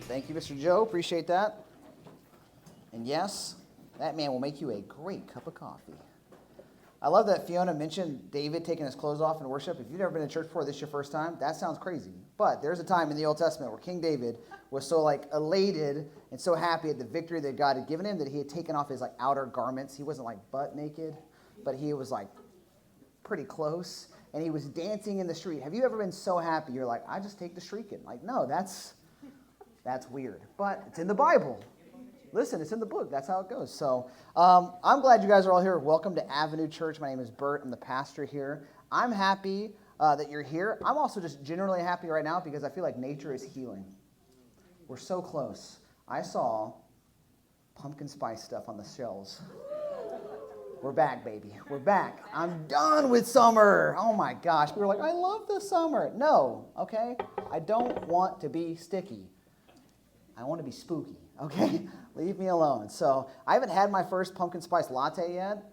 Thank you, Mr. Joe. Appreciate that. And yes, that man will make you a great cup of coffee. I love that Fiona mentioned David taking his clothes off in worship. If you've never been to church before, this is your first time, that sounds crazy. But there's a time in the Old Testament where King David was so elated and so happy at the victory that God had given him that he had taken off his outer garments. He wasn't butt naked, but he was pretty close. And he was dancing in the street. Have you ever been so happy you're like, I just take the streaking? No, that's weird. But it's in the Bible. Listen, it's in the book. That's how it goes. So I'm glad you guys are all here. Welcome to Avenue Church. My name is Bert. I'm the pastor here. I'm happy that you're here. I'm also just generally happy right now because I feel like nature is healing. We're so close. I saw pumpkin spice stuff on the shelves. We're back, baby. We're back. I'm done with summer. Oh, my gosh. We were like, I love the summer. No, okay? I don't want to be sticky. I want to be spooky, okay? Leave me alone. So I haven't had my first pumpkin spice latte yet,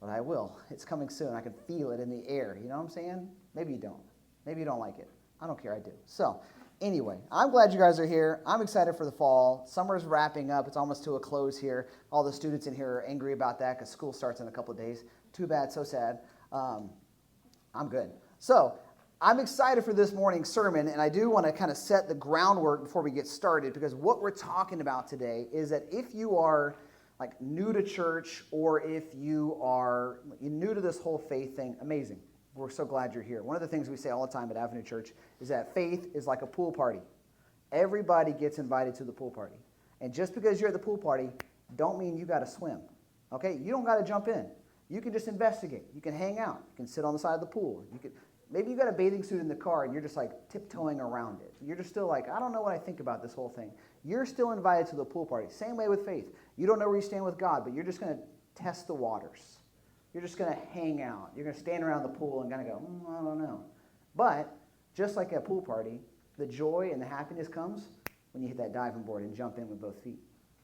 but I will. It's coming soon. I can feel it in the air. You know what I'm saying? Maybe you don't. Maybe you don't like it. I don't care. I do. So anyway, I'm glad you guys are here. I'm excited for the fall. Summer's wrapping up. It's almost to a close here. All the students in here are angry about that because school starts in a couple of days. Too bad. So sad. I'm good. So I'm excited for this morning's sermon, and I do want to kind of set the groundwork before we get started, because what we're talking about today is that if you are new to church, or if you are new to this whole faith thing, amazing. We're so glad you're here. One of the things we say all the time at Avenue Church is that faith is like a pool party. Everybody gets invited to the pool party. And just because you're at the pool party, don't mean you got to swim. Okay? You don't got to jump in. You can just investigate. You can hang out. You can sit on the side of the pool. Maybe you got a bathing suit in the car and you're just tiptoeing around it. You're just still I don't know what I think about this whole thing. You're still invited to the pool party. Same way with faith. You don't know where you stand with God, but you're just going to test the waters. You're just going to hang out. You're going to stand around the pool and kind of go, I don't know. But just like at a pool party, the joy and the happiness comes when you hit that diving board and jump in with both feet.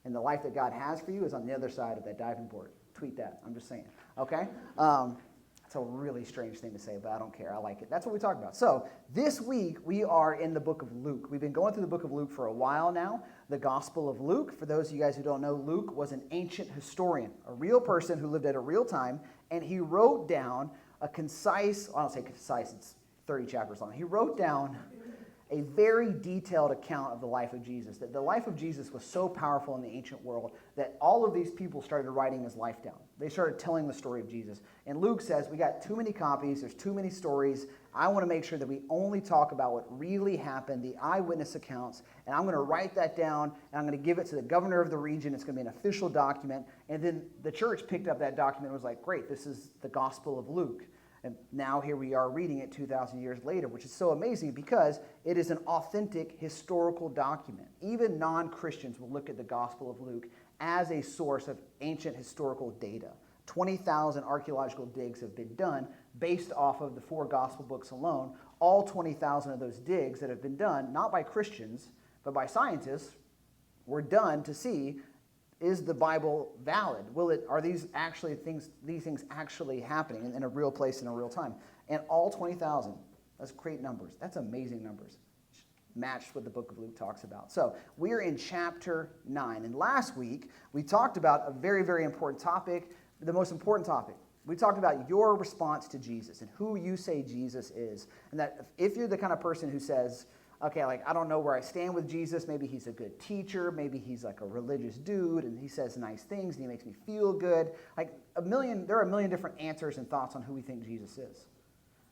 And the life that God has for you is on the other side of that diving board. Tweet that. I'm just saying. Okay? It's a really strange thing to say, but I don't care. I like it. That's what we talk about. So this week, we are in the book of Luke. We've been going through the book of Luke for a while now, the Gospel of Luke. For those of you guys who don't know, Luke was an ancient historian, a real person who lived at a real time, and he wrote down a concise, I don't say concise, it's 30 chapters long. He wrote down a very detailed account of the life of Jesus. That the life of Jesus was so powerful in the ancient world that all of these people started writing his life down. They started telling the story of Jesus. And Luke says, we got too many copies, there's too many stories. I want to make sure that we only talk about what really happened, the eyewitness accounts, and I'm going to write that down, and I'm going to give it to the governor of the region. It's going to be an official document. And then the church picked up that document and was like, great, this is the Gospel of Luke. And now here we are reading it 2,000 years later, which is so amazing because it is an authentic historical document. Even non-Christians will look at the Gospel of Luke as a source of ancient historical data. 20,000 archaeological digs have been done based off of the 4 Gospel books alone. All 20,000 of those digs that have been done, not by Christians, but by scientists, were done to see, is the Bible valid? Are these things actually happening in a real place in a real time? And all 20,000, that's great numbers. That's amazing numbers, matched what the book of Luke talks about. So we're in chapter 9. And last week, we talked about a very, very important topic, the most important topic. We talked about your response to Jesus and who you say Jesus is. And that if you're the kind of person who says, okay, I don't know where I stand with Jesus. Maybe he's a good teacher. Maybe he's a religious dude and he says nice things and he makes me feel good. There are a million different answers and thoughts on who we think Jesus is.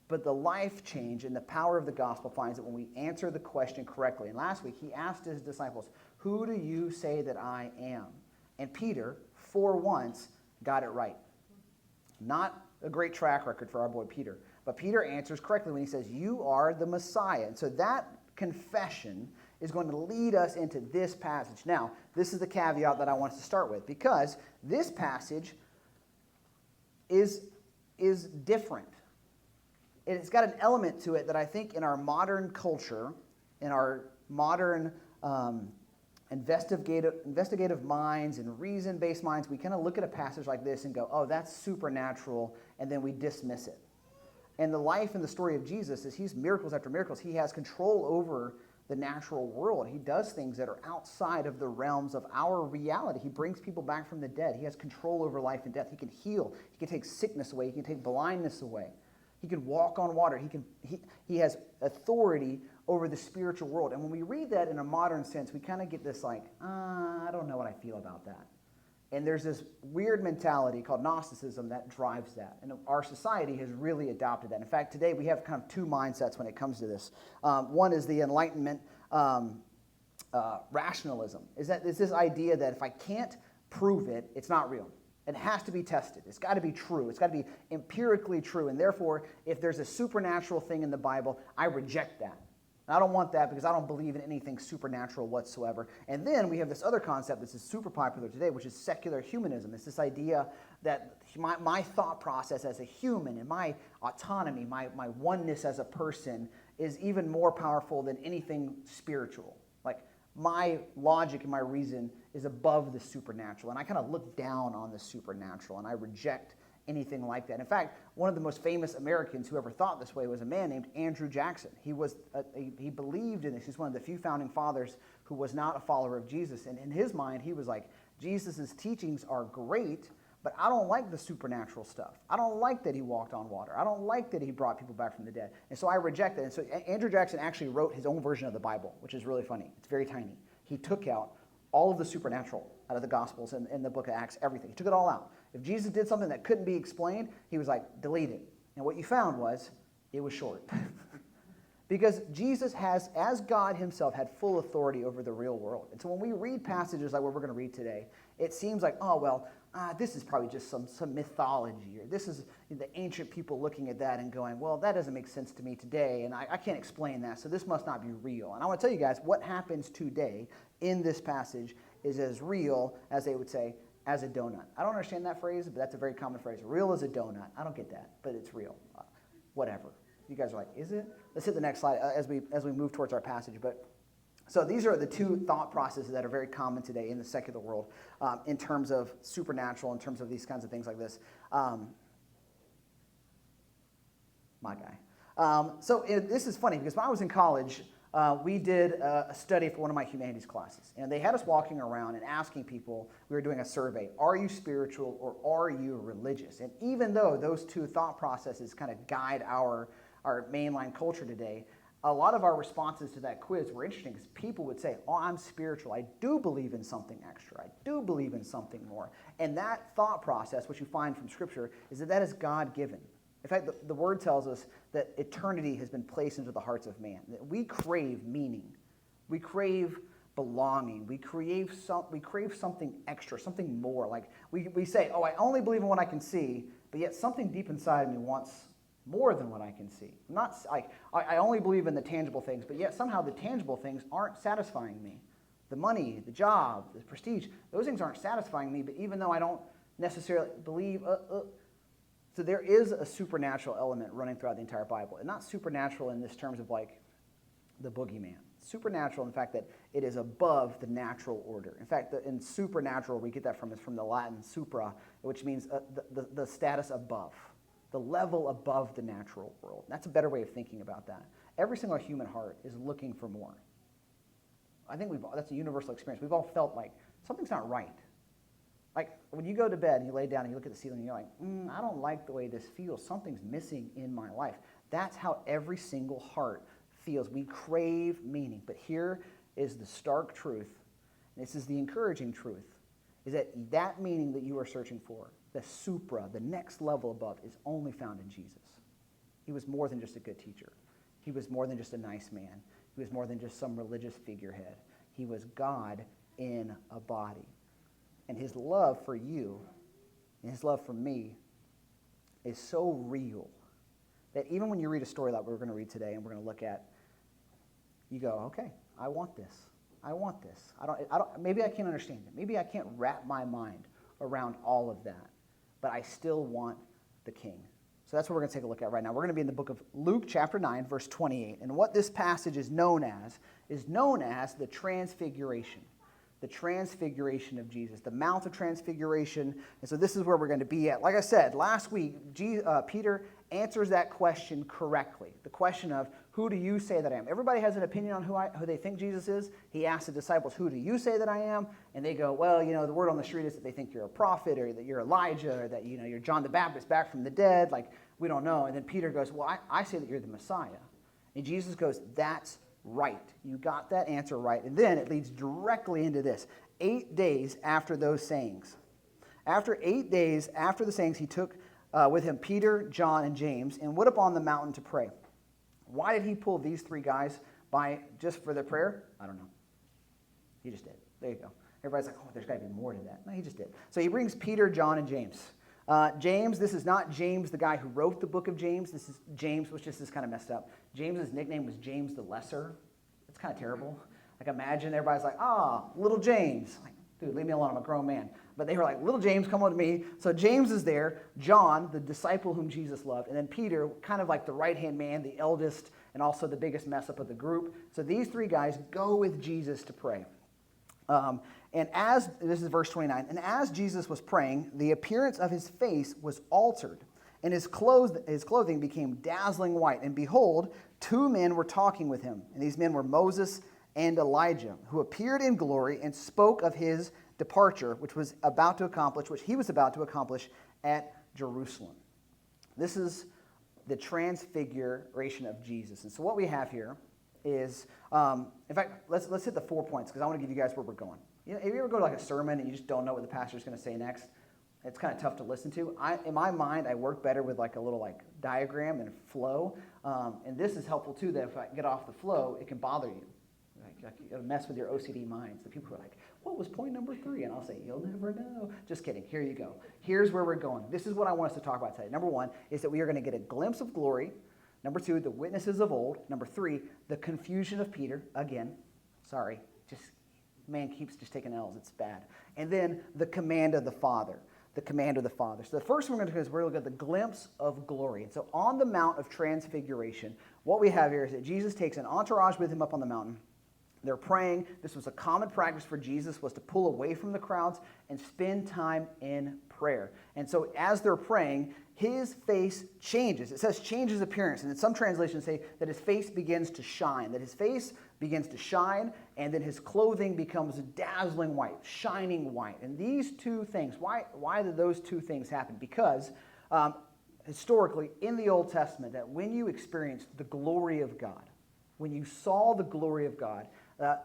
But the life change and the power of the gospel finds that when we answer the question correctly. And last week, he asked his disciples, who do you say that I am? And Peter, for once, got it right. Not a great track record for our boy Peter. But Peter answers correctly when he says, you are the Messiah. And so that confession is going to lead us into this passage. Now, this is the caveat that I want us to start with, because this passage is different. It's got an element to it that I think in our modern culture, in our modern investigative minds and reason-based minds, we kind of look at a passage like this and go, oh, that's supernatural, and then we dismiss it. And the life and the story of Jesus is he's miracles after miracles. He has control over the natural world. He does things that are outside of the realms of our reality. He brings people back from the dead. He has control over life and death. He can heal. He can take sickness away. He can take blindness away. He can walk on water. He has authority over the spiritual world. And when we read that in a modern sense, we kind of get this like, I don't know what I feel about that. And there's this weird mentality called Gnosticism that drives that. And our society has really adopted that. In fact, today we have kind of two mindsets when it comes to this. One is the Enlightenment rationalism. Is this idea that if I can't prove it, it's not real. It has to be tested. It's got to be true. It's got to be empirically true. And therefore, if there's a supernatural thing in the Bible, I reject that. I don't want that because I don't believe in anything supernatural whatsoever. And then we have this other concept that's super popular today, which is secular humanism. It's this idea that my thought process as a human and my autonomy, my oneness as a person is even more powerful than anything spiritual. Like my logic and my reason is above the supernatural. And I kind of look down on the supernatural and I reject anything like that. In fact, one of the most famous Americans who ever thought this way was a man named Andrew Jackson. He believed in this. He's one of the few founding fathers who was not a follower of Jesus. And in his mind, he was like, Jesus' teachings are great, but I don't like the supernatural stuff. I don't like that he walked on water. I don't like that he brought people back from the dead. And so I reject that. And so Andrew Jackson actually wrote his own version of the Bible, which is really funny. It's very tiny. He took out all of the supernatural out of the Gospels and the book of Acts, everything. He took it all out. If Jesus did something that couldn't be explained, he was like, delete it. And what you found was, it was short. Because Jesus has, as God himself, had full authority over the real world. And so when we read passages like what we're going to read today, it seems like, oh, well, this is probably just some mythology, or this is the ancient people looking at that and going, well, that doesn't make sense to me today, and I can't explain that, so this must not be real. And I want to tell you guys, what happens today in this passage is as real, as they would say, as a donut. I don't understand that phrase, but that's a very common phrase. Real as a donut. I don't get that, but it's real. Whatever. You guys are like, is it? Let's hit the next slide as we move towards our passage. But so these are the two thought processes that are very common today in the secular world in terms of supernatural, in terms of these kinds of things like this. My guy. This is funny because when I was in college, we did a study for one of my humanities classes. And they had us walking around and asking people, we were doing a survey, are you spiritual or are you religious? And even though those two thought processes kind of guide our mainline culture today, a lot of our responses to that quiz were interesting because people would say, oh, I'm spiritual. I do believe in something extra. I do believe in something more. And that thought process, which you find from Scripture, is that is God-given. In fact, the Word tells us that eternity has been placed into the hearts of man. That we crave meaning. We crave belonging. We crave something extra, something more. Like we say, oh, I only believe in what I can see, but yet something deep inside me wants more than what I can see. Not like I only believe in the tangible things, but yet somehow the tangible things aren't satisfying me. The money, the job, the prestige, those things aren't satisfying me, but even though I don't necessarily believe... So there is a supernatural element running throughout the entire Bible. And not supernatural in this terms of like the boogeyman. Supernatural in the fact that it is above the natural order. In fact, in supernatural, we get that from the Latin supra, which means the status above, the level above the natural world. That's a better way of thinking about that. Every single human heart is looking for more. I think that's a universal experience. We've all felt like something's not right. Like when you go to bed and you lay down and you look at the ceiling and you're like, I don't like the way this feels. Something's missing in my life. That's how every single heart feels. We crave meaning. But here is the stark truth, and this is the encouraging truth, is that meaning that you are searching for, the supra, the next level above, is only found in Jesus. He was more than just a good teacher. He was more than just a nice man. He was more than just some religious figurehead. He was God in a body. And his love for you and his love for me is so real that even when you read a story like we're going to read today and we're going to look at, you go, okay, I want this. I want this. Maybe I can't understand it. Maybe I can't wrap my mind around all of that, but I still want the King. So that's what we're going to take a look at right now. We're going to be in the book of Luke chapter 9, verse 28. And what this passage is known as the Transfiguration. The Transfiguration of Jesus, the Mount of Transfiguration. And so this is where we're going to be at. Like I said, last week, Peter answers that question correctly. The question of who do you say that I am? Everybody has an opinion on who they think Jesus is. He asked the disciples, who do you say that I am? And they go, well, the word on the street is that they think you're a prophet, or that you're Elijah, or that, you're John the Baptist back from the dead. Like, we don't know. And then Peter goes, well, I say that you're the Messiah. And Jesus goes, that's right. You got that answer right. And then it leads directly into this. 8 days after those sayings. After 8 days after the sayings, he took with him Peter, John, and James, and went up on the mountain to pray. Why did he pull these three guys by just for their prayer? I don't know. He just did. There you go. Everybody's like, oh, there's got to be more to that. No, he just did. So he brings Peter, John, and James. James, this is not James, the guy who wrote the book of James. This is James, which just is kind of messed up. James's nickname was James the Lesser. It's kind of terrible. Like, imagine everybody's like, little James. Like, dude, leave me alone. I'm a grown man. But they were like, little James, come with me. So James is there. John, the disciple whom Jesus loved. And then Peter, kind of like the right-hand man, the eldest, and also the biggest mess up of the group. So these three guys go with Jesus to pray. This is verse 29, and as Jesus was praying, the appearance of his face was altered, and his clothing became dazzling white. And behold, two men were talking with him. And these men were Moses and Elijah, who appeared in glory and spoke of his departure, which he was about to accomplish at Jerusalem. This is the transfiguration of Jesus. And so what we have here is, in fact, let's hit the 4 points, because I want to give you guys where we're going. If you ever go to like a sermon and you just don't know what the pastor's going to say next, it's kind of tough to listen to. In my mind, I work better with like a little like diagram and flow, and this is helpful too, that if I get off the flow, it can bother you. Like it'll mess with your OCD minds. The people who are like, what was point number 3? And I'll say, you'll never know. Just kidding. Here you go. Here's where we're going. This is what I want us to talk about today. Number 1 is that we are going to get a glimpse of glory. Number 2, the witnesses of old. Number 3, the confusion of Peter. Again, sorry. Man keeps just taking L's. It's bad. And then the command of the Father. The command of the Father. So the first one we're going to do is we're going to look at the glimpse of glory. And so on the Mount of Transfiguration, what we have here is that Jesus takes an entourage with him up on the mountain. They're praying. This was a common practice for Jesus, was to pull away from the crowds and spend time in prayer. And so as they're praying, his face changes. It says changes appearance. And in some translations say that his face begins to shine. That his face begins to shine, and then his clothing becomes dazzling white, shining white. And these two things, why did those two things happen? Because historically, in the Old Testament, that when you experienced the glory of God, when you saw the glory of God,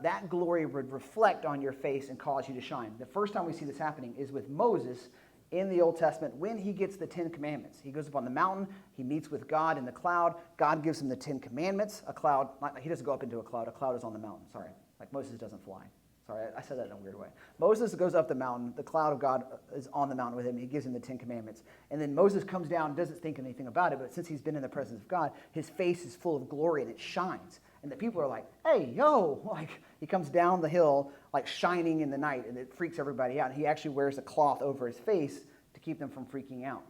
that glory would reflect on your face and cause you to shine. The first time we see this happening is with Moses in the Old Testament when he gets the 10 Commandments. He goes up on the mountain, he meets with God in the cloud. God gives him the 10 Commandments. A cloud, he doesn't go up into a cloud is on the mountain, sorry. Like Moses doesn't fly. Sorry, I said that in a weird way. Moses goes up the mountain, the cloud of God is on the mountain with him, he gives him the 10 Commandments. And then Moses comes down, doesn't think anything about it, but since he's been in the presence of God, his face is full of glory and it shines. And the people are like, hey, yo, like he comes down the hill like shining in the night, and it freaks everybody out. And he actually wears a cloth over his face to keep them from freaking out.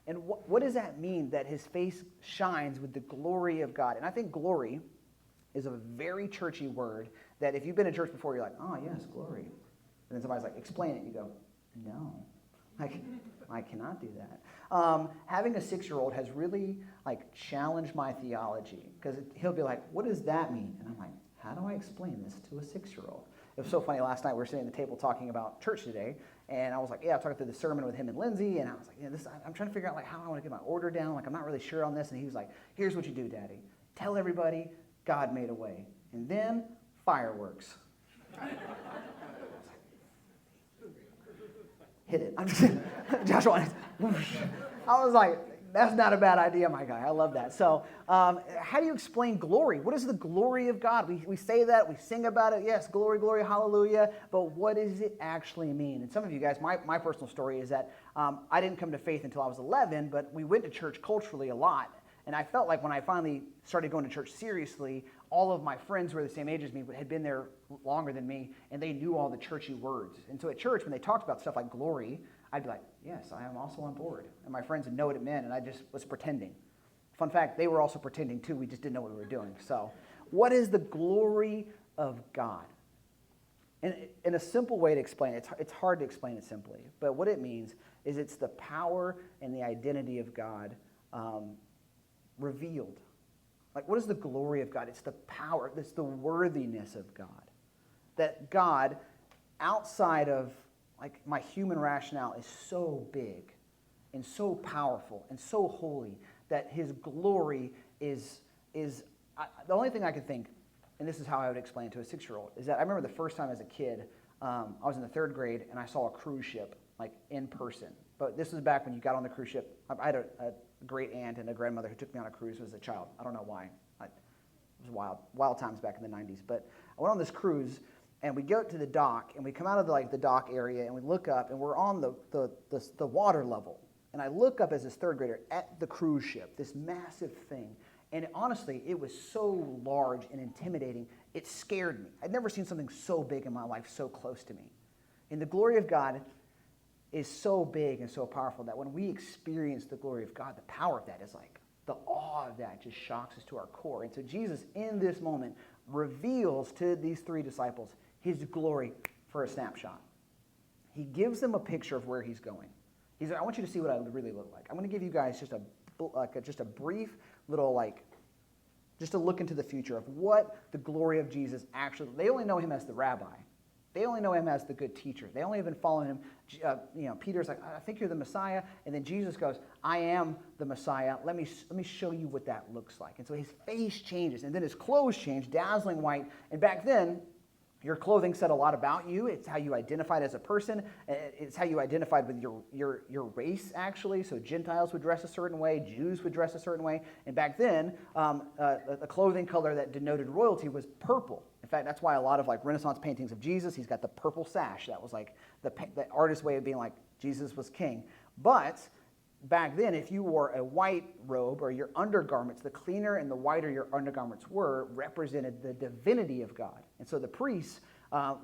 And what does that mean, that his face shines with the glory of God? And I think glory is a very churchy word that if you've been in church before, you're like, oh, yes, glory. And then somebody's like, explain it. And you go, no, I cannot do that. Having a 6-year-old has really challenged my theology, because he'll be like, what does that mean? And I'm like, how do I explain this to a 6-year-old? It was so funny. Last night we were sitting at the table talking about church today, and I was like, I'm talking through the sermon with him and Lindsay, and I was like, I'm trying to figure out how I want to get my order down. I'm not really sure on this. And he was like, here's what you do, Daddy. Tell everybody God made a way. And then fireworks. Hit it. I'm just Joshua. I was like, that's not a bad idea, my guy. I love that. So how do you explain glory? What is the glory of God? We say that, we sing about it. Yes, glory, glory, hallelujah. But what does it actually mean? And some of you guys, my personal story is that I didn't come to faith until I was 11, but we went to church culturally a lot. And I felt like when I finally started going to church seriously, all of my friends who were the same age as me had been there longer than me, and they knew all the churchy words. And so at church, when they talked about stuff like glory, I'd be like, yes, I am also on board. And my friends would know what it meant, and I just was pretending. Fun fact, they were also pretending too. We just didn't know what we were doing. So what is the glory of God? And in a simple way to explain it, it's hard to explain it simply, but what it means is it's the power and the identity of God revealed. Like, what is the glory of God? It's the power, it's the worthiness of God. That God, outside of like my human rationale, is so big and so powerful and so holy that his glory is the only thing I could think, and this is how I would explain it to a 6-year-old, is that I remember the first time as a kid, I was in the 3rd grade and I saw a cruise ship like in person. But this was back when you got on the cruise ship. I had a great aunt and a grandmother who took me on a cruise as a child. I don't know why. It was wild times back in the 90s. But I went on this cruise, and we go to the dock, and we come out of the dock area, and we look up, and we're on the water level. And I look up as this 3rd grader at the cruise ship, this massive thing. And honestly, it was so large and intimidating, it scared me. I'd never seen something so big in my life so close to me. And the glory of God is so big and so powerful that when we experience the glory of God, the power of that is like, the awe of that just shocks us to our core. And so Jesus, in this moment, reveals to these 3 disciples his glory for a snapshot. He gives them a picture of where he's going. He's like, I want you to see what I really look like. I'm going to give you guys just a brief little just a look into the future of what the glory of Jesus actually. They only know him as the rabbi. They only know him as the good teacher. They only have been following him. Peter's like, I think you're the Messiah. And then Jesus goes, I am the Messiah. Let me show you what that looks like. And so his face changes. And then his clothes change, dazzling white. And back then, your clothing said a lot about you. It's how you identified as a person. It's how you identified with your race, actually. So Gentiles would dress a certain way. Jews would dress a certain way. And back then, the clothing color that denoted royalty was purple. In fact, that's why a lot of Renaissance paintings of Jesus, he's got the purple sash. That was like the artist's way of being like Jesus was king. But back then, if you wore a white robe or your undergarments, the cleaner and the whiter your undergarments were, represented the divinity of God. And so the priests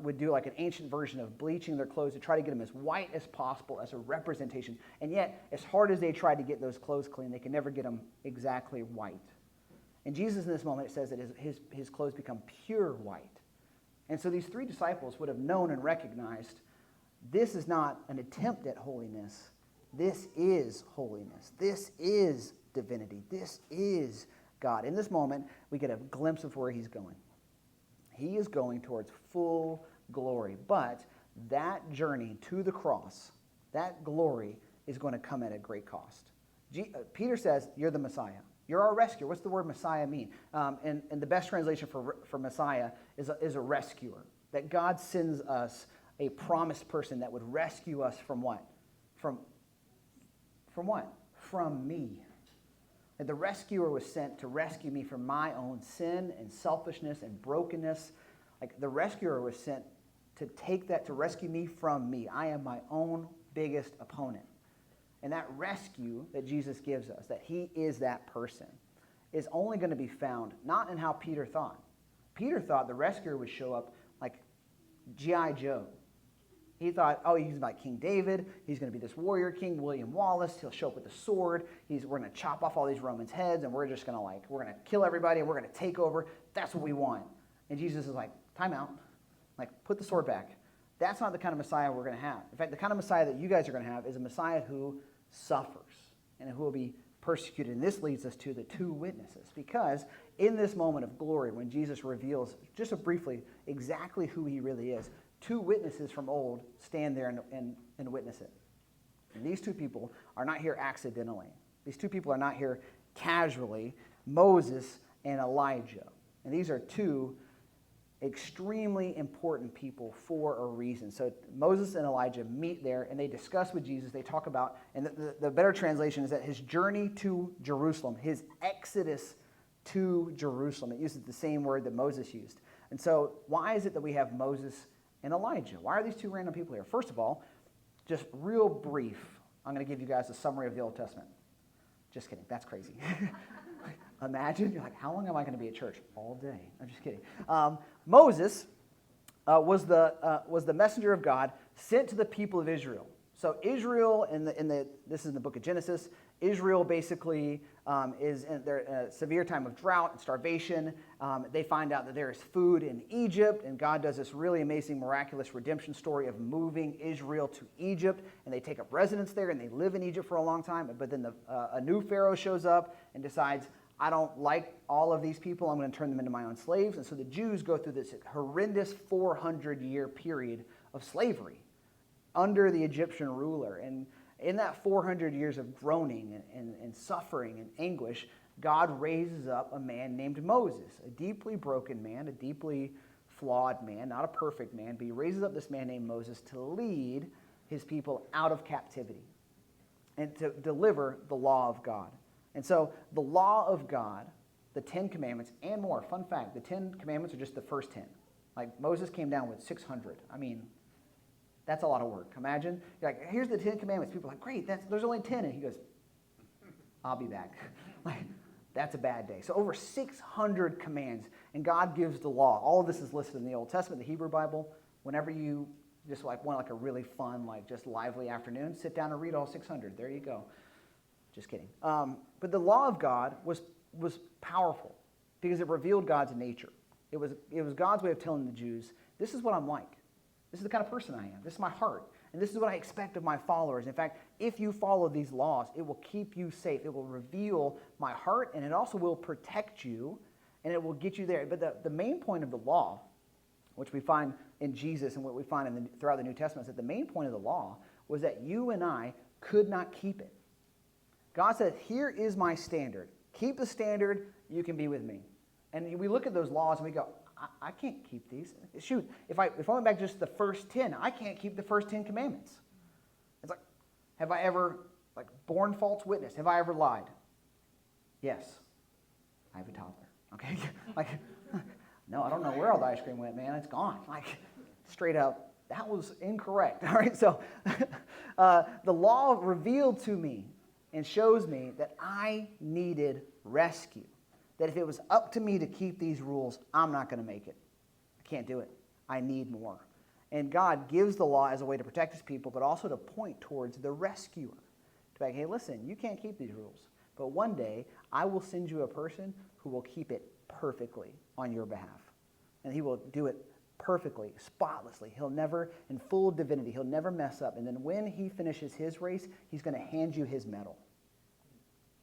would do like an ancient version of bleaching their clothes to try to get them as white as possible as a representation. And yet, as hard as they tried to get those clothes clean, they could never get them exactly white. And Jesus, in this moment, it says that his clothes become pure white. And so these 3 disciples would have known and recognized this is not an attempt at holiness. This is holiness. This is divinity. This is God. In this moment, we get a glimpse of where he's going. He is going towards full glory. But that journey to the cross, that glory, is going to come at a great cost. Peter says, you're the Messiah. You're our rescuer. What's the word Messiah mean? And the best translation for Messiah is a rescuer. That God sends us a promised person that would rescue us from what? From what? From me. And the rescuer was sent to rescue me from my own sin and selfishness and brokenness. Like the rescuer was sent to take that, to rescue me from me. I am my own biggest opponent. And that rescue that Jesus gives us, that he is that person, is only going to be found not in how Peter thought. Peter thought the rescuer would show up like G.I. Joe. He thought, oh, he's like King David. He's going to be this warrior king, William Wallace. He'll show up with a sword. We're going to chop off all these Romans' heads, and we're just going to we're going to kill everybody, and we're going to take over. That's what we want. And Jesus is like, time out. Like, put the sword back. That's not the kind of Messiah we're going to have. In fact, the kind of Messiah that you guys are going to have is a Messiah who suffers and who will be persecuted. And this leads us to the 2 witnesses. Because in this moment of glory, when Jesus reveals, just briefly, exactly who he really is, 2 witnesses from old stand there and witness it. And these 2 people are not here accidentally. These 2 people are not here casually. Moses and Elijah. And these are 2 extremely important people for a reason. So Moses and Elijah meet there and they discuss with Jesus. They talk about, and the better translation is that his journey to Jerusalem, his exodus to Jerusalem. It uses the same word that Moses used. And so why is it that we have Moses and Elijah? Why are these 2 random people here? First of all, just real brief, I'm going to give you guys a summary of the Old Testament. Just kidding. That's crazy. Imagine, you're like, how long am I going to be at church? All day. I'm just kidding. Moses was the messenger of God sent to the people of Israel. So Israel, this is in the book of Genesis, Israel basically is in a severe time of drought and starvation. They find out that there is food in Egypt, and God does this really amazing, miraculous redemption story of moving Israel to Egypt, and they take up residence there, and they live in Egypt for a long time. But then a new Pharaoh shows up and decides, I don't like all of these people. I'm going to turn them into my own slaves. And so the Jews go through this horrendous 400-year period of slavery under the Egyptian ruler. And in that 400 years of groaning and suffering and anguish, God raises up a man named Moses, a deeply broken man, a deeply flawed man, not a perfect man, but he raises up this man named Moses to lead his people out of captivity and to deliver the law of God. And so the law of God, the 10 commandments, and more. Fun fact, the 10 commandments are just the first 10. Like Moses came down with 600. I mean, that's a lot of work. Imagine, you're like, here's the 10 commandments. People are like, great, there's only 10. And he goes, I'll be back. Like, that's a bad day. So over 600 commands, and God gives the law. All of this is listed in the Old Testament, the Hebrew Bible. Whenever you just like want like a really fun, like just lively afternoon, sit down and read all 600. There you go. Just kidding. But the law of God was powerful because it revealed God's nature. It was God's way of telling the Jews, this is what I'm like. This is the kind of person I am. This is my heart. And this is what I expect of my followers. In fact, if you follow these laws, it will keep you safe. It will reveal my heart, and it also will protect you, and it will get you there. But the main point of the law, which we find in Jesus and what we find throughout the New Testament, is that the main point of the law was that you and I could not keep it. God said, here is my standard. Keep the standard, you can be with me. And we look at those laws and we go, I can't keep these. Shoot, if I went back just the first 10, I can't keep the first 10 commandments. It's like, have I ever borne false witness? Have I ever lied? Yes. I have a toddler. Okay? No, I don't know where all the ice cream went, man. It's gone. Straight up, that was incorrect. All right, so the law revealed to me and shows me that I needed rescue. That if it was up to me to keep these rules, I'm not going to make it. I can't do it. I need more. And God gives the law as a way to protect his people, but also to point towards the rescuer. To be like, hey, listen, you can't keep these rules. But one day, I will send you a person who will keep it perfectly on your behalf. And he will do it perfectly, spotlessly. He'll never, in full divinity, he'll never mess up. And then when he finishes his race, he's going to hand you his medal.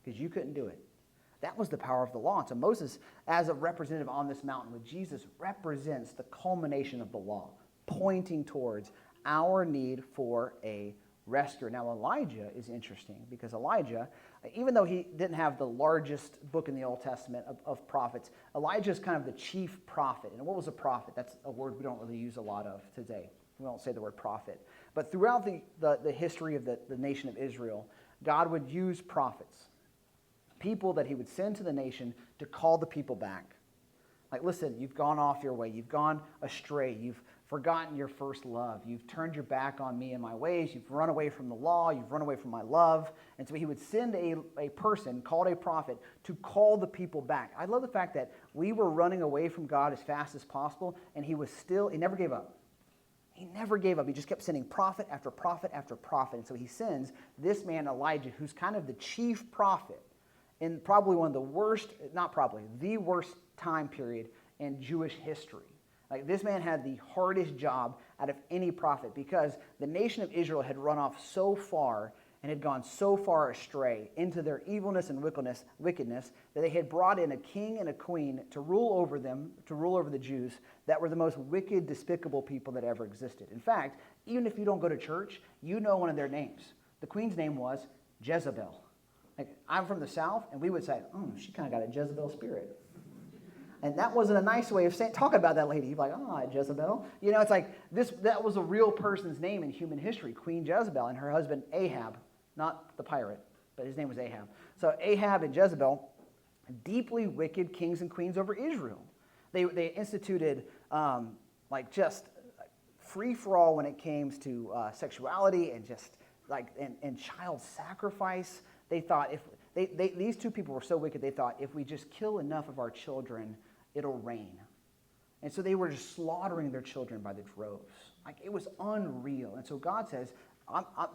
Because you couldn't do it. That was the power of the law. And so Moses, as a representative on this mountain with Jesus, represents the culmination of the law, pointing towards our need for a rescuer. Now, Elijah is interesting because Elijah, even though he didn't have the largest book in the Old Testament of prophets, Elijah is kind of the chief prophet. And what was a prophet? That's a word we don't really use a lot of today. We don't say the word prophet. But throughout the history of the nation of Israel, God would use prophets, people that he would send to the nation to call the people back. Like, listen, you've gone off your way. You've gone astray. You've forgotten your first love. You've turned your back on me and my ways. You've run away from the law. You've run away from my love. And so he would send a person called a prophet to call the people back. I love the fact that we were running away from God as fast as possible, and he never gave up. He never gave up. He just kept sending prophet after prophet after prophet. And so he sends this man, Elijah, who's kind of the chief prophet in probably one of the worst, not probably, the worst time period in Jewish history. Like, this man had the hardest job out of any prophet because the nation of Israel had run off so far and had gone so far astray into their evilness and wickedness that they had brought in a king and a queen to rule over them, to rule over the Jews, that were the most wicked, despicable people that ever existed. In fact, even if you don't go to church, you know one of their names. The queen's name was Jezebel. Like, I'm from the South, and we would say, she kind of got a Jezebel spirit. And that wasn't a nice way of talking about that lady. You'd be like, Jezebel. You know, it's like that was a real person's name in human history, Queen Jezebel, and her husband Ahab, not the pirate, but his name was Ahab. So Ahab and Jezebel, deeply wicked kings and queens over Israel. They instituted just free-for-all when it came to sexuality and just and child sacrifice. They thought these two people were so wicked, they thought if we just kill enough of our children, it'll rain. And so they were just slaughtering their children by the droves. Like, it was unreal. And so God says,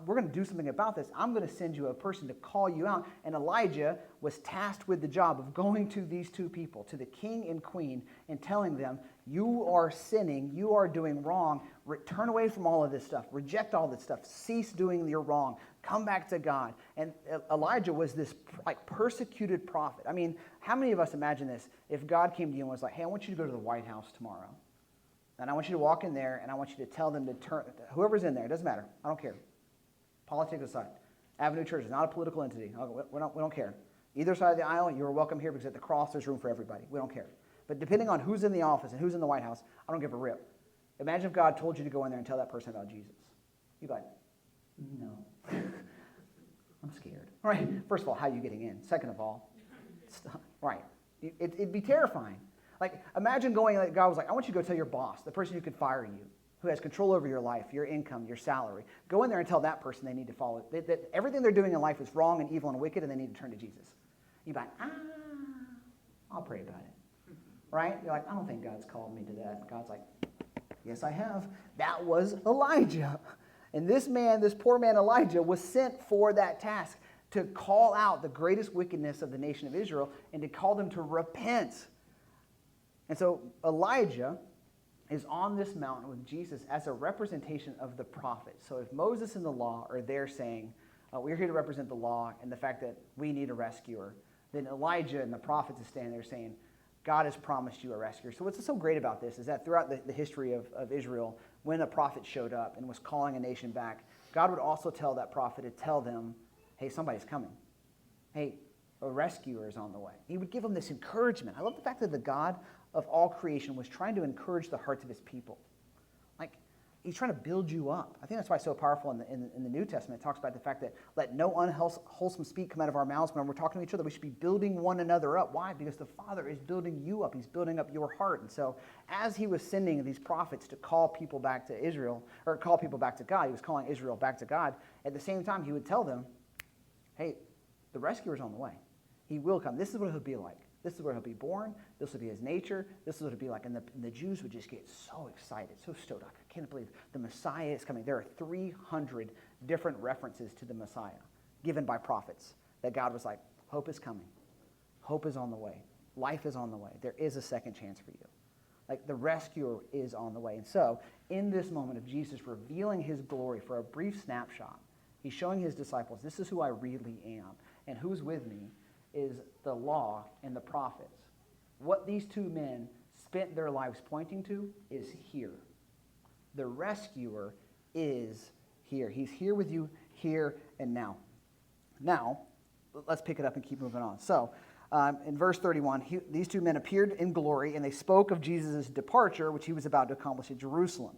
we're going to do something about this. I'm going to send you a person to call you out. And Elijah was tasked with the job of going to these two people, to the king and queen, and telling them, You are sinning. You are doing wrong. Turn away from all of this stuff. Reject all this stuff. Cease doing your wrong. Come back to God. And Elijah was this like persecuted prophet. I mean, how many of us imagine this? If God came to you and was like, hey, I want you to go to the White House tomorrow. And I want you to walk in there and I want you to tell them to turn, whoever's in there, it doesn't matter. I don't care. Politics aside. Avenue Church is not a political entity. We don't care. Either side of the aisle, you're welcome here because at the cross there's room for everybody. We don't care. But depending on who's in the office and who's in the White House, I don't give a rip. Imagine if God told you to go in there and tell that person about Jesus. You'd be like, no. I'm scared. Right? First of all, how are you getting in? Second of all, stop. Right. It'd be terrifying. Like, imagine going, like God was like, I want you to go tell your boss, the person who could fire you, who has control over your life, your income, your salary. Go in there and tell that person they need to follow. That everything they're doing in life is wrong and evil and wicked, and they need to turn to Jesus. You'd be like, I'll pray about it. Right? You're like, I don't think God's called me to that. God's like, yes, I have. That was Elijah. And this man, this poor man Elijah, was sent for that task, to call out the greatest wickedness of the nation of Israel and to call them to repent. And so Elijah is on this mountain with Jesus as a representation of the prophets. So if Moses and the law are there saying, we're here to represent the law and the fact that we need a rescuer, then Elijah and the prophets is standing there saying, God has promised you a rescuer. So what's so great about this is that throughout the history of Israel, when a prophet showed up and was calling a nation back, God would also tell that prophet to tell them, hey, somebody's coming. Hey, a rescuer is on the way. He would give them this encouragement. I love the fact that the God of all creation was trying to encourage the hearts of his people. Like, he's trying to build you up. I think that's why it's so powerful in the New Testament. It talks about the fact that let no unwholesome speak come out of our mouths when we're talking to each other. We should be building one another up. Why? Because the Father is building you up. He's building up your heart. And so as he was sending these prophets to call people back to Israel, or call people back to God, he was calling Israel back to God. At the same time, he would tell them, hey, the rescuer's on the way. He will come. This is what he'll be like. This is where he'll be born. This will be his nature. This is what it'll be like. And the Jews would just get so excited, so stoked. I can't believe the Messiah is coming. There are 300 different references to the Messiah given by prophets that God was like, hope is coming. Hope is on the way. Life is on the way. There is a second chance for you. Like, the rescuer is on the way. And so in this moment of Jesus revealing his glory for a brief snapshot, he's showing his disciples, this is who I really am. And who's with me is the law and the prophets. What these two men spent their lives pointing to is here. The rescuer is here. He's here with you here and now. Now, let's pick it up and keep moving on. So, in verse 31, these two men appeared in glory, and they spoke of Jesus' departure, which he was about to accomplish at Jerusalem.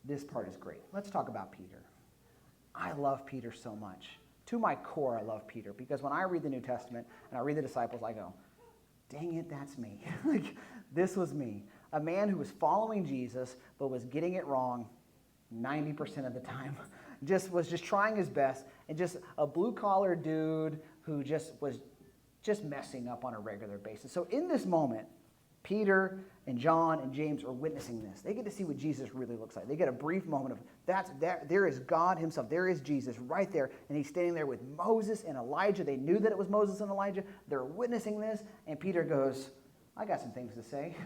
This part is great. Let's talk about Peter. I love Peter so much. To my core, I love Peter, because when I read the New Testament and I read the disciples, I go, dang it, that's me. Like, this was me. A man who was following Jesus, but was getting it wrong 90% of the time. was just trying his best, and just a blue-collar dude who was messing up on a regular basis. So in this moment, Peter and John and James are witnessing this. They get to see what Jesus really looks like. They get a brief moment of there is God himself. There is Jesus right there, and he's standing there with Moses and Elijah. They knew that it was Moses and Elijah. They're witnessing this, and Peter goes, I got some things to say.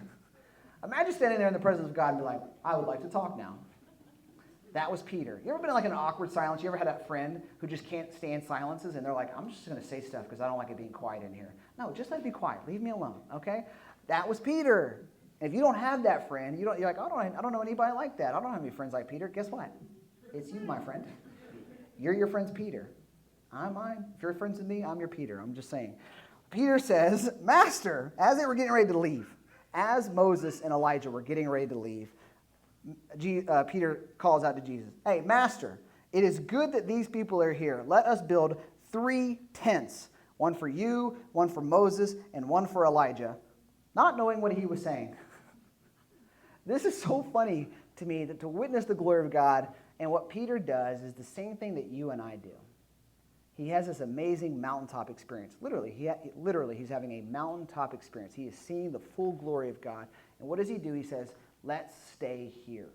Imagine standing there in the presence of God and be like, I would like to talk now. That was Peter. You ever been in like an awkward silence? You ever had a friend who just can't stand silences, and they're like, I'm just going to say stuff because I don't like it being quiet in here. No, just let me be quiet. Leave me alone, okay? That was Peter. And if you don't have that friend, you're like, I don't know anybody like that. I don't have any friends like Peter. Guess what? It's you, my friend. You're your friend's Peter. I'm mine. If you're friends with me, I'm your Peter. I'm just saying. Peter says, Master, as they were getting ready to leave, as Moses and Elijah were getting ready to leave, Peter calls out to Jesus, hey, Master, it is good that these people are here. Let us build 3 tents, one for you, one for Moses, and one for Elijah. Not knowing what he was saying. This is so funny to me, that to witness the glory of God, and what Peter does is the same thing that you and I do. He has this amazing mountaintop experience. Literally, he's having a mountaintop experience. He is seeing the full glory of God. And what does he do? He says, let's stay here.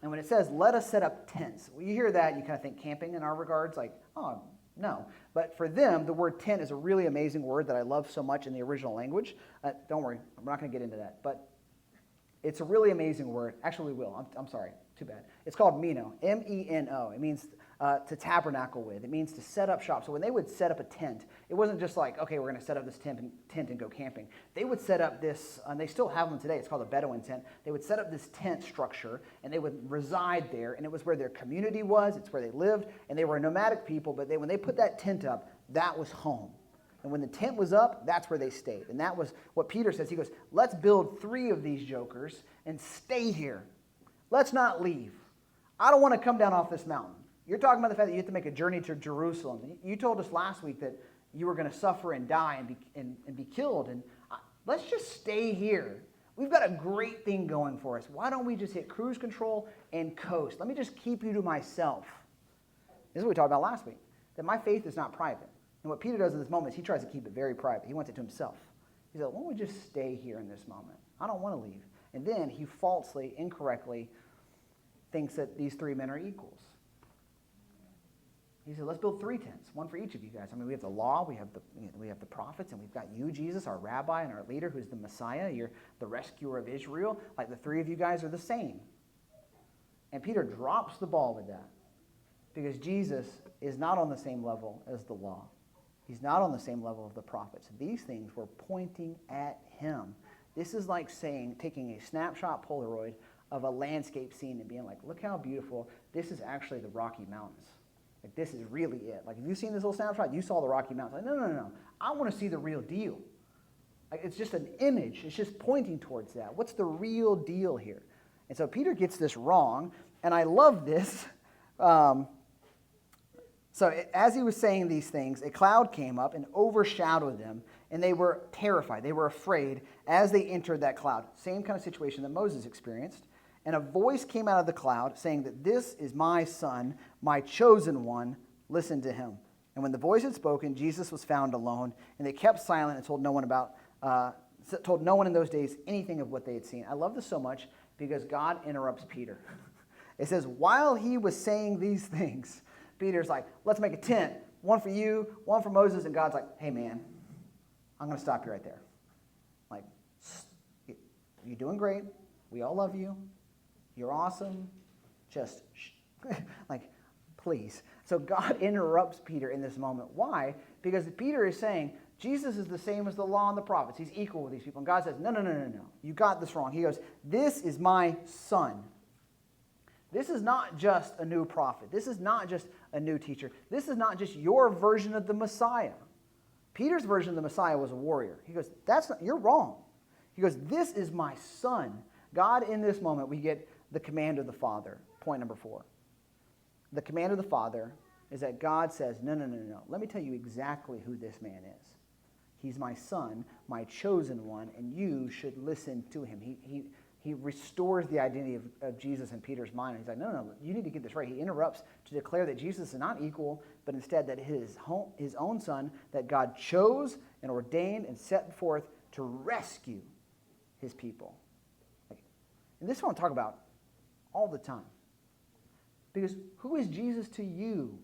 And when it says, let us set up tents, when you hear that, you kind of think camping in our regards, like, oh, No. But for them, the word tent is a really amazing word that I love so much in the original language. Don't worry, I'm not going to get into that. But it's a really amazing word. Actually, we will. I'm sorry. Too bad. It's called meno, M-E-N-O. It means to tabernacle with. It means to set up shop. So when they would set up a tent, it wasn't just like, okay, we're going to set up this tent and go camping. They would set up this, and they still have them today. It's called a Bedouin tent. They would set up this tent structure, and they would reside there, and it was where their community was. It's where they lived, and they were a nomadic people, but when they put that tent up, that was home. And when the tent was up, that's where they stayed. And that was what Peter says. He goes, let's build 3 of these jokers and stay here. Let's not leave. I don't want to come down off this mountain. You're talking about the fact that you have to make a journey to Jerusalem. You told us last week that you were going to suffer and die and be killed. And let's just stay here. We've got a great thing going for us. Why don't we just hit cruise control and coast? Let me just keep you to myself. This is what we talked about last week, that my faith is not private. And what Peter does in this moment is he tries to keep it very private. He wants it to himself. He said, why don't we just stay here in this moment? I don't want to leave. And then he falsely, incorrectly thinks that these 3 men are equals. He said, let's build 3 tents, one for each of you guys. I mean, we have the law, we have the prophets, and we've got you, Jesus, our rabbi and our leader, who's the Messiah. You're the rescuer of Israel. Like the 3 of you guys are the same. And Peter drops the ball with that because Jesus is not on the same level as the law. He's not on the same level of the prophets. These things were pointing at him. This is like taking a snapshot Polaroid of a landscape scene and being like, look how beautiful. This is actually the Rocky Mountains. Like, this is really it. Like, if you've seen this little snapshot, you saw the Rocky Mountains. Like, no. I want to see the real deal. Like, it's just an image. It's just pointing towards that. What's the real deal here? And so Peter gets this wrong, and I love this. As he was saying these things, a cloud came up and overshadowed them, and they were terrified. They were afraid as they entered that cloud. Same kind of situation that Moses experienced. And a voice came out of the cloud saying that this is my son, my chosen one. Listen to him. And when the voice had spoken, Jesus was found alone, and they kept silent and told no one in those days anything of what they had seen. I love this so much because God interrupts Peter. It says, while he was saying these things, Peter's like, let's make a tent, one for you, one for Moses, and God's like, hey man, I'm going to stop you right there. Like, you're doing great. We all love you. You're awesome. Just like, please. So God interrupts Peter in this moment. Why? Because Peter is saying, Jesus is the same as the law and the prophets. He's equal with these people. And God says, no. You got this wrong. He goes, this is my son. This is not just a new prophet. This is not just a new teacher. This is not just your version of the Messiah. Peter's version of the Messiah was a warrior. He goes, you're wrong. He goes, this is my son. God, in this moment, we get the command of the Father. Point number 4. The command of the Father is that God says, no. Let me tell you exactly who this man is. He's my son, my chosen one, and you should listen to him. He restores the identity of Jesus in Peter's mind. He's like, no, you need to get this right. He interrupts to declare that Jesus is not equal, but instead that his own son that God chose and ordained and set forth to rescue his people. And this is what I talk about all the time. Because who is Jesus to you?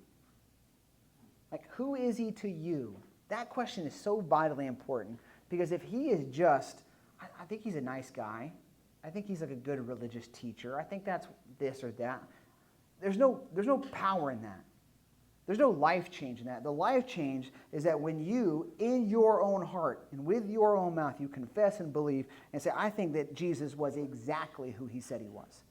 Like, who is he to you? That question is so vitally important. Because if he is just, I think he's a nice guy. I think he's like a good religious teacher. I think that's this or that. There's no power in that. There's no life change in that. The life change is that when you, in your own heart and with your own mouth, you confess and believe and say, I think that Jesus was exactly who he said he was.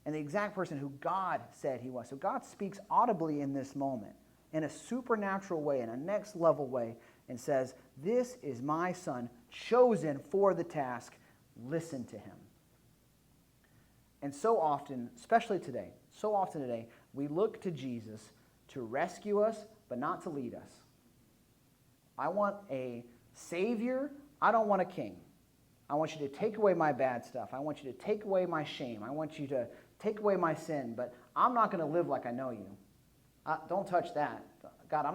And the exact person who God said he was. So God speaks audibly in this moment in a supernatural way, in a next level way, and says, this is my son, chosen for the task. Listen to him. And so often, especially today, we look to Jesus to rescue us, but not to lead us. I want a savior. I don't want a king. I want you to take away my bad stuff. I want you to take away my shame. I want you to take away my sin, but I'm not going to live like I know you. Don't touch that. God,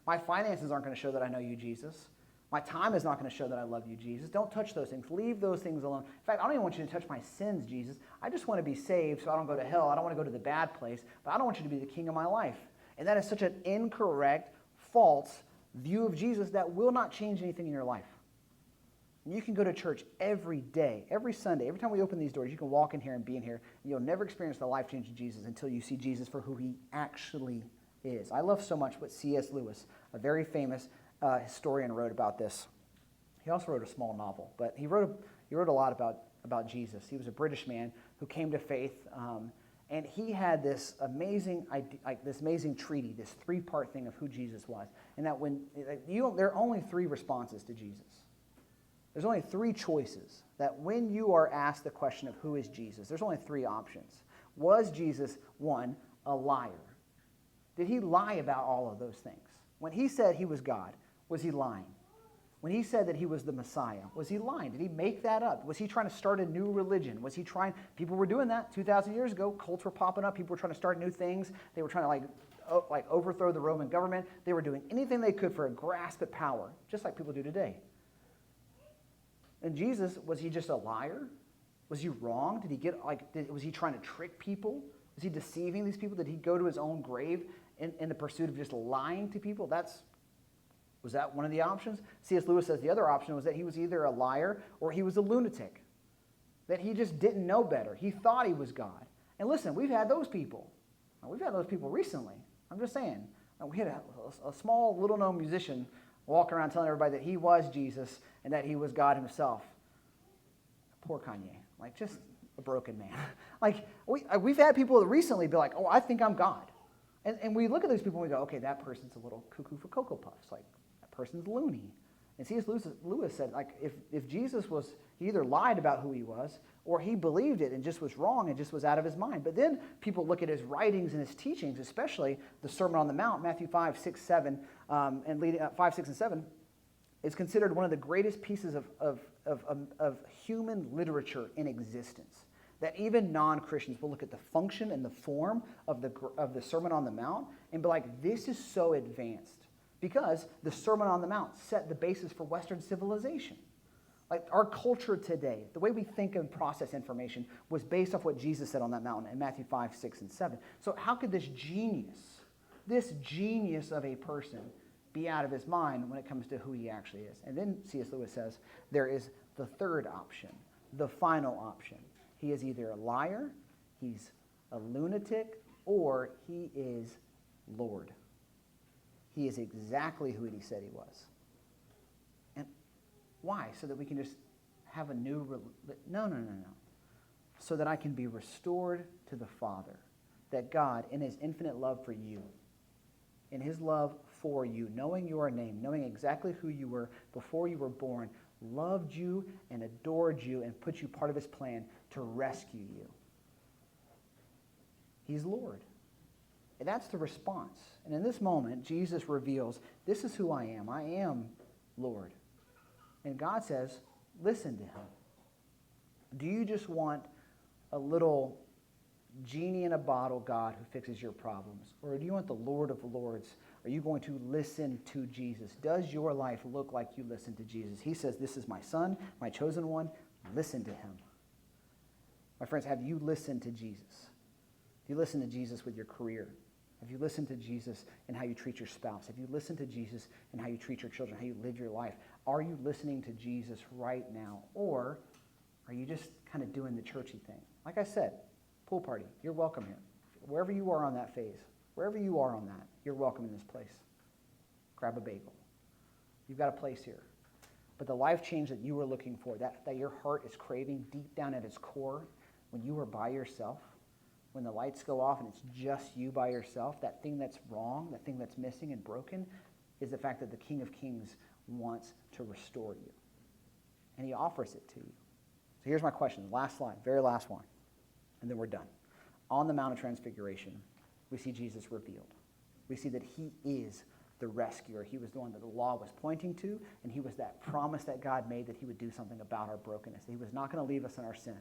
my finances aren't going to show that I know you, Jesus. My time is not going to show that I love you, Jesus. Don't touch those things. Leave those things alone. In fact, I don't even want you to touch my sins, Jesus. I just want to be saved so I don't go to hell. I don't want to go to the bad place, but I don't want you to be the king of my life. And that is such an incorrect, false view of Jesus that will not change anything in your life. You can go to church every day, every Sunday. Every time we open these doors, you can walk in here and be in here, and you'll never experience the life-changing Jesus until you see Jesus for who he actually is. I love so much what C.S. Lewis, a very famous historian, wrote about this. He also wrote a small novel, but he wrote a lot about Jesus. He was a British man who came to faith, and he had this amazing treaty, this three-part thing of who Jesus was, and that there are only three responses to Jesus. There's only three choices, that when you are asked the question of who is Jesus, there's only three options. Was Jesus, one, a liar? Did he lie about all of those things? When he said he was God, was he lying? When he said that he was the Messiah, was he lying? Did he make that up? Was he trying to start a new religion? People were doing that 2,000 years ago. Cults were popping up. People were trying to start new things. They were trying to overthrow the Roman government. They were doing anything they could for a grasp at power, just like people do today. And Jesus, was he just a liar? Was he wrong? Was he trying to trick people? Was he deceiving these people? Did he go to his own grave in the pursuit of just lying to people? Was that one of the options? C.S. Lewis says the other option was that he was either a liar or he was a lunatic, that he just didn't know better. He thought he was God. And listen, we've had those people. We've had those people recently. I'm just saying. We had a small, little-known musician walking around telling everybody that he was Jesus and that he was God himself. Poor Kanye. Just a broken man. We've had people recently be like, oh, I think I'm God. And we look at those people and we go, okay, that person's a little cuckoo for Cocoa Puffs. That person's loony. And C.S. Lewis said, if Jesus was, he either lied about who he was or he believed it and just was wrong and just was out of his mind. But then people look at his writings and his teachings, especially the Sermon on the Mount, Matthew 5, 6, 7, and leading up 5, 6, and 7, is considered one of the greatest pieces of human literature in existence. That even non-Christians will look at the function and the form of the Sermon on the Mount and be like, this is so advanced. Because the Sermon on the Mount set the basis for Western civilization. Our culture today, the way we think and process information was based off what Jesus said on that mountain in Matthew 5, 6, and 7. So how could this genius of a person be out of his mind when it comes to who he actually is? And then C.S. Lewis says there is the third option, the final option. He is either a liar, he's a lunatic, or he is Lord. He is exactly who he said he was. And why? So that we can just have a new... No. So that I can be restored to the Father. That God, in his infinite love for you, in his love for you, knowing your name, knowing exactly who you were before you were born, loved you and adored you and put you part of his plan to rescue you. He's Lord. And that's the response. And in this moment, Jesus reveals, this is who I am. I am Lord. And God says, listen to him. Do you just want a little genie in a bottle God who fixes your problems? Or do you want the Lord of Lords? Are you going to listen to Jesus? Does your life look like you listen to Jesus? He says, this is my son, my chosen one. Listen to him. My friends, have you listened to Jesus? Have you listened to Jesus with your career? Have you listened to Jesus in how you treat your spouse? Have you listened to Jesus in how you treat your children, how you live your life? Are you listening to Jesus right now? Or are you just kind of doing the churchy thing? Like I said, pool party, you're welcome here. Wherever you are on that phase, wherever you are on that, you're welcome in this place. Grab a bagel. You've got a place here. But the life change that you were looking for, that your heart is craving deep down at its core, when you are by yourself, when the lights go off and it's just you by yourself, that thing that's wrong, that thing that's missing and broken, is the fact that the King of Kings wants to restore you. And he offers it to you. So here's my question, last slide, very last one, and then we're done. On the Mount of Transfiguration, we see Jesus revealed. We see that he is the rescuer. He was the one that the law was pointing to, and he was that promise that God made that he would do something about our brokenness. He was not going to leave us in our sin.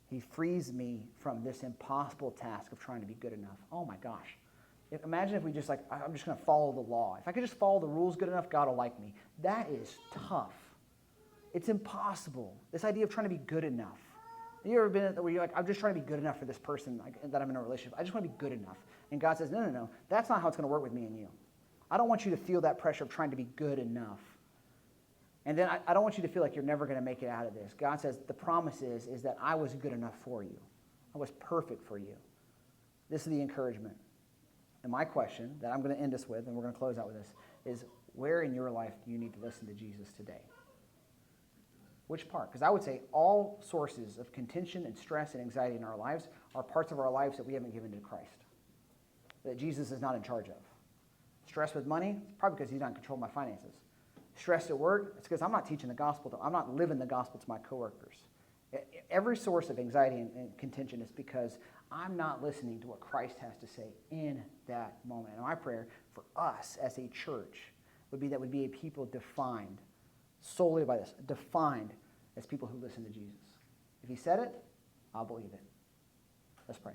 He frees me from this impossible task of trying to be good enough. Oh my gosh. Imagine if we just I'm just going to follow the law. If I could just follow the rules good enough, God will like me. That is tough. It's impossible. This idea of trying to be good enough. Have you ever been where you're like, I'm just trying to be good enough for this person that I'm in a relationship. I just want to be good enough. And God says, no. That's not how it's going to work with me and you. I don't want you to feel that pressure of trying to be good enough. And then I don't want you to feel like you're never going to make it out of this. God says the promise is that I was good enough for you. I was perfect for you. This is the encouragement. And my question that I'm going to end us with, and we're going to close out with this, is where in your life do you need to listen to Jesus today? Which part? Because I would say all sources of contention and stress and anxiety in our lives are parts of our lives that we haven't given to Christ, that Jesus is not in charge of. Stress with money, it's probably because he's not in control of my finances. Stress at work, it's because I'm not teaching the gospel. I'm not living the gospel to my coworkers. Every source of anxiety and contention is because I'm not listening to what Christ has to say in that moment. And my prayer for us as a church would be that we'd be a people defined solely by this, defined as people who listen to Jesus. If he said it, I'll believe it. Let's pray.